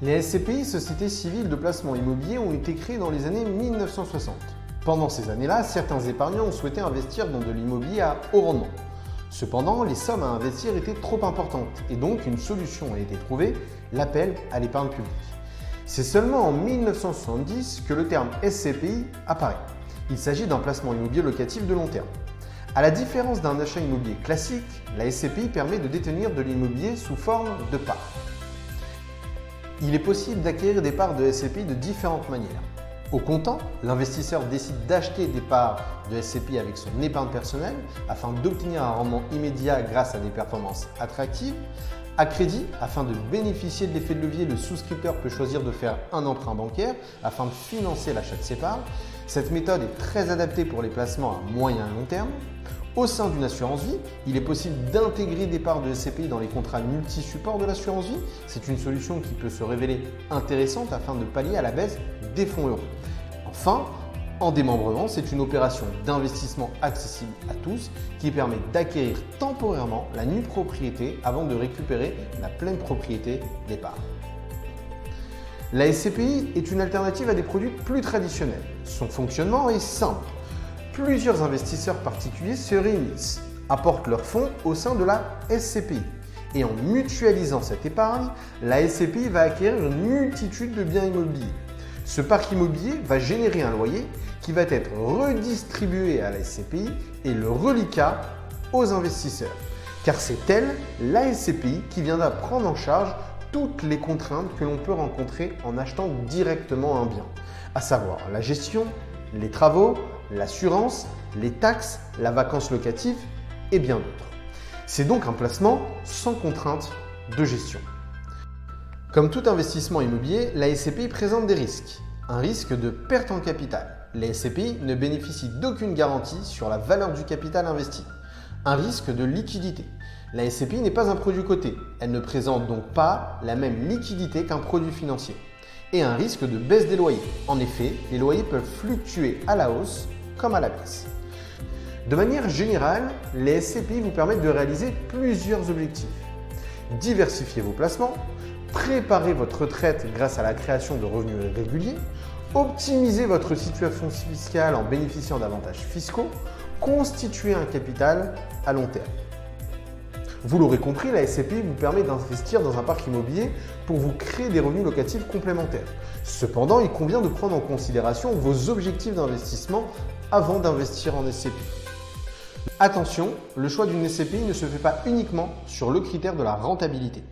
Les SCPI, Sociétés civiles de placement immobilier, ont été créées dans les années 1960. Pendant ces années-là, certains épargnants ont souhaité investir dans de l'immobilier à haut rendement. Cependant, les sommes à investir étaient trop importantes et donc une solution a été trouvée, l'appel à l'épargne publique. C'est seulement en 1970 que le terme SCPI apparaît. Il s'agit d'un placement immobilier locatif de long terme. À la différence d'un achat immobilier classique, la SCPI permet de détenir de l'immobilier sous forme de parts. Il est possible d'acquérir des parts de SCPI de différentes manières. Au comptant, l'investisseur décide d'acheter des parts de SCPI avec son épargne personnelle afin d'obtenir un rendement immédiat grâce à des performances attractives. À crédit, afin de bénéficier de l'effet de levier, le souscripteur peut choisir de faire un emprunt bancaire afin de financer l'achat de ses parts. Cette méthode est très adaptée pour les placements à moyen et long terme. Au sein d'une assurance vie, il est possible d'intégrer des parts de SCPI dans les contrats multi-supports de l'assurance vie. C'est une solution qui peut se révéler intéressante afin de pallier à la baisse des fonds euros. Enfin, en démembrement, c'est une opération d'investissement accessible à tous qui permet d'acquérir temporairement la nue propriété avant de récupérer la pleine propriété des parts. La SCPI est une alternative à des produits plus traditionnels. Son fonctionnement est simple. Plusieurs investisseurs particuliers se réunissent, apportent leurs fonds au sein de la SCPI. Et en mutualisant cette épargne, la SCPI va acquérir une multitude de biens immobiliers. Ce parc immobilier va générer un loyer qui va être redistribué à la SCPI et le reliquat aux investisseurs. Car c'est elle, la SCPI, qui viendra prendre en charge toutes les contraintes que l'on peut rencontrer en achetant directement un bien, à savoir la gestion, les travaux, l'assurance, les taxes, la vacance locative et bien d'autres. C'est donc un placement sans contrainte de gestion. Comme tout investissement immobilier, la SCPI présente des risques. Un risque de perte en capital. Les SCPI ne bénéficient d'aucune garantie sur la valeur du capital investi. Un risque de liquidité. La SCPI n'est pas un produit coté. Elle ne présente donc pas la même liquidité qu'un produit financier. Et un risque de baisse des loyers. En effet, les loyers peuvent fluctuer à la hausse comme à la baisse. De manière générale, les SCPI vous permettent de réaliser plusieurs objectifs. Diversifier vos placements, préparer votre retraite grâce à la création de revenus réguliers, optimiser votre situation fiscale en bénéficiant d'avantages fiscaux, constituer un capital à long terme. Vous l'aurez compris, la SCPI vous permet d'investir dans un parc immobilier pour vous créer des revenus locatifs complémentaires. Cependant, il convient de prendre en considération vos objectifs d'investissement avant d'investir en SCPI. Attention, le choix d'une SCPI ne se fait pas uniquement sur le critère de la rentabilité.